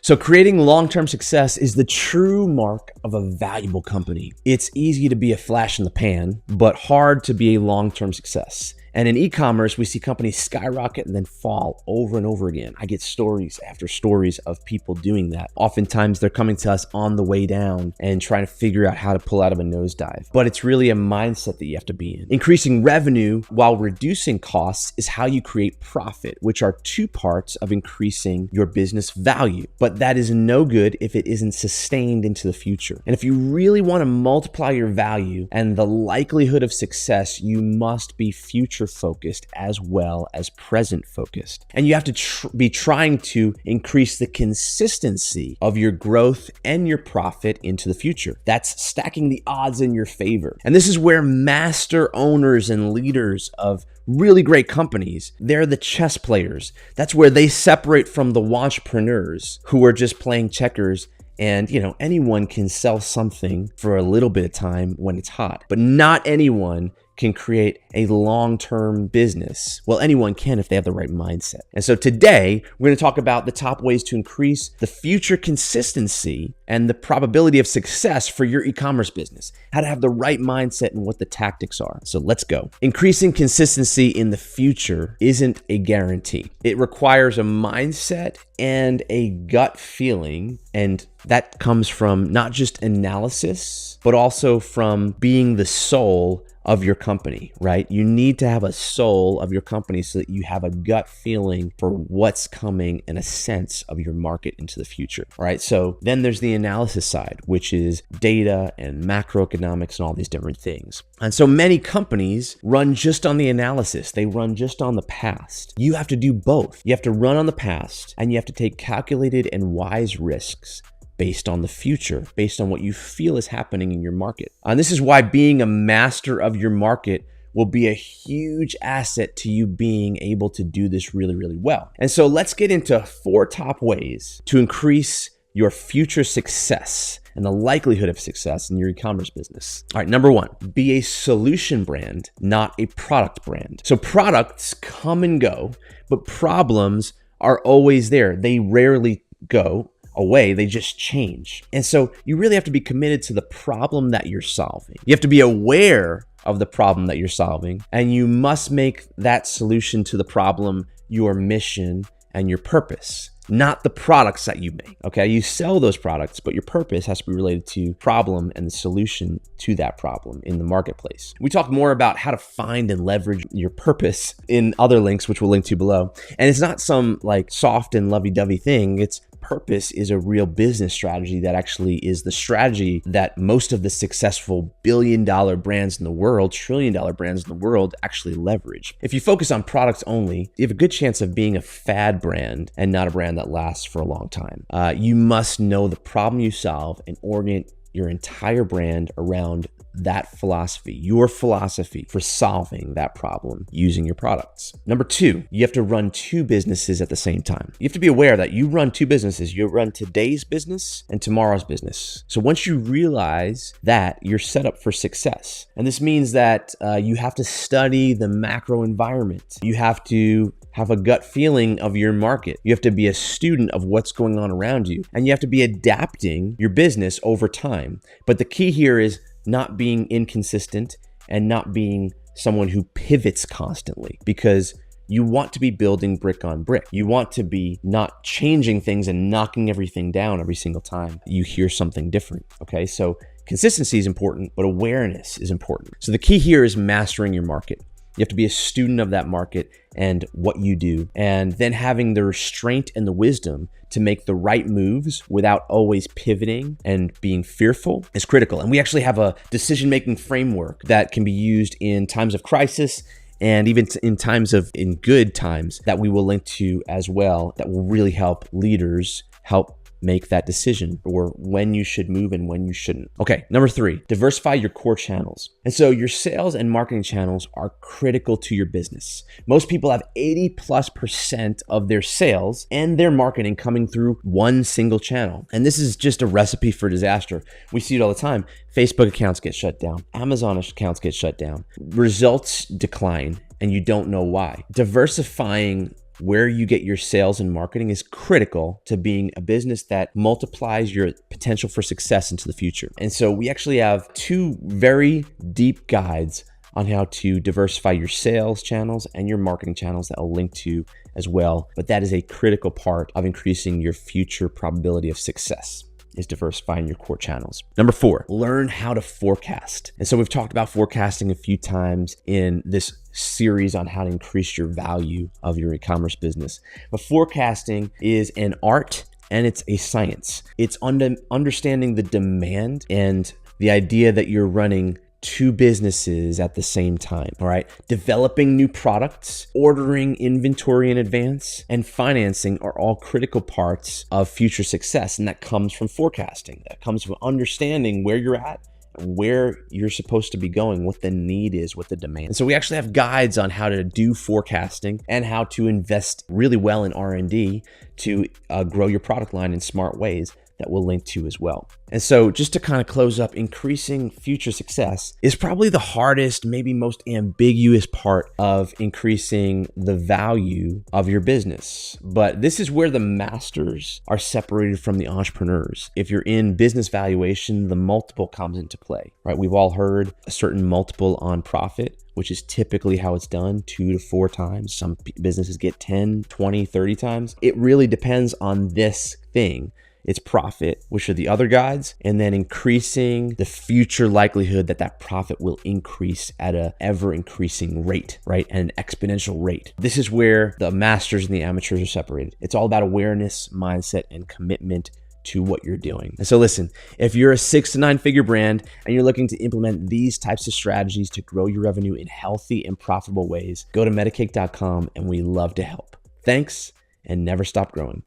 So creating long-term success is the true mark of a valuable company. It's easy to be a flash in the pan, but hard to be a long-term success. And in e-commerce, we see companies skyrocket and then fall over and over again. I get stories after stories of people doing that. Oftentimes, they're coming to us on the way down and trying to figure out how to pull out of a nosedive. But it's really a mindset that you have to be in. Increasing revenue while reducing costs is how you create profit, which are two parts of increasing your business value. But that is no good if it isn't sustained into the future. And if you really want to multiply your value and the likelihood of success, you must be future focused as well as present focused. And you have to be trying to increase the consistency of your growth and your profit into the future. That's stacking the odds in your favor. And this is where master owners and leaders of really great companies, they're the chess players. That's where they separate from the entrepreneurs who are just playing checkers. And, anyone can sell something for a little bit of time when it's hot, but not anyone can create a long-term business. Well, anyone can if they have the right mindset. And so today, we're going to talk about the top ways to increase the future consistency and the probability of success for your e-commerce business, how to have the right mindset and what the tactics are. So let's go. Increasing consistency in the future isn't a guarantee. It requires a mindset and a gut feeling, and that comes from not just analysis, but also from being the soul of your company, right? You need to have a soul of your company so that you have a gut feeling for what's coming and a sense of your market into the future, all right? So then there's the analysis side, which is data and macroeconomics and all these different things. And so many companies run just on the analysis. They run just on the past. You have to do both. You have to run on the past and you have to take calculated and wise risks based on the future, based on what you feel is happening in your market. And this is why being a master of your market will be a huge asset to you being able to do this really, really well. And so let's get into 4 top ways to increase your future success and the likelihood of success in your e-commerce business. All right, number 1, be a solution brand, not a product brand. So products come and go, but problems are always there. They rarely go away, they just change. And so you really have to be committed to the problem that you're solving. You have to be aware of the problem that you're solving, and you must make that solution to the problem your mission and your purpose, not the products that you make, okay? You sell those products, but your purpose has to be related to problem and the solution to that problem in the marketplace. We talk more about how to find and leverage your purpose in other links, which we'll link to below. And it's not some like soft and lovey-dovey thing. It's purpose is a real business strategy that actually is the strategy that most of the successful billion-dollar brands in the world, trillion-dollar brands in the world actually leverage. If you focus on products only, you have a good chance of being a fad brand and not a brand that lasts for a long time. You must know the problem you solve and orient your entire brand around that philosophy, your philosophy for solving that problem using your products. Number 2, you have to run 2 businesses at the same time. You have to be aware that you run 2 businesses. You run today's business and tomorrow's business. So once you realize that, you're set up for success. And this means that you have to study the macro environment. You have to have a gut feeling of your market. You have to be a student of what's going on around you. And you have to be adapting your business over time. But the key here is not being inconsistent and not being someone who pivots constantly, because you want to be building brick on brick. You want to be not changing things and knocking everything down every single time you hear something different, okay? So consistency is important, but awareness is important. So the key here is mastering your market. You have to be a student of that market and what you do, and then having the restraint and the wisdom to make the right moves without always pivoting and being fearful is critical. And we actually have a decision-making framework that can be used in times of crisis and even in good times that we will link to as well, that will really help leaders help make that decision or when you should move and when you shouldn't. Okay, number 3, diversify your core channels. And so your sales and marketing channels are critical to your business. Most people have 80+% of their sales and their marketing coming through one single channel. And this is just a recipe for disaster. We see it all the time. Facebook accounts get shut down. Amazon accounts get shut down. Results decline and you don't know why. Diversifying where you get your sales and marketing is critical to being a business that multiplies your potential for success into the future. And so we actually have 2 very deep guides on how to diversify your sales channels and your marketing channels that I'll link to as well. But that is a critical part of increasing your future probability of success, is diversifying your core channels. Number 4, learn how to forecast. And so we've talked about forecasting a few times in this series on how to increase your value of your e-commerce business. But forecasting is an art and it's a science. It's understanding the demand and the idea that you're running 2 businesses at the same time, all right? Developing new products, ordering inventory in advance, and financing are all critical parts of future success. And that comes from forecasting. That comes from understanding where you're at and where you're supposed to be going, what the need is, what the demand. And so we actually have guides on how to do forecasting and how to invest really well in R&D to grow your product line in smart ways that we'll link to as well. And so just to kind of close up, increasing future success is probably the hardest, maybe most ambiguous part of increasing the value of your business. But this is where the masters are separated from the entrepreneurs. If you're in business valuation, the multiple comes into play, right? We've all heard a certain multiple on profit, which is typically how it's done, 2 to 4 times. Some businesses get 10, 20, 30 times. It really depends on this thing. It's profit, which are the other guides, and then increasing the future likelihood that that profit will increase at a ever increasing rate, right? And an exponential rate. This is where the masters and the amateurs are separated. It's all about awareness, mindset, and commitment to what you're doing. And so listen, if you're a 6 to 9 figure brand and you're looking to implement these types of strategies to grow your revenue in healthy and profitable ways, go to metacake.com and we love to help. Thanks, and never stop growing.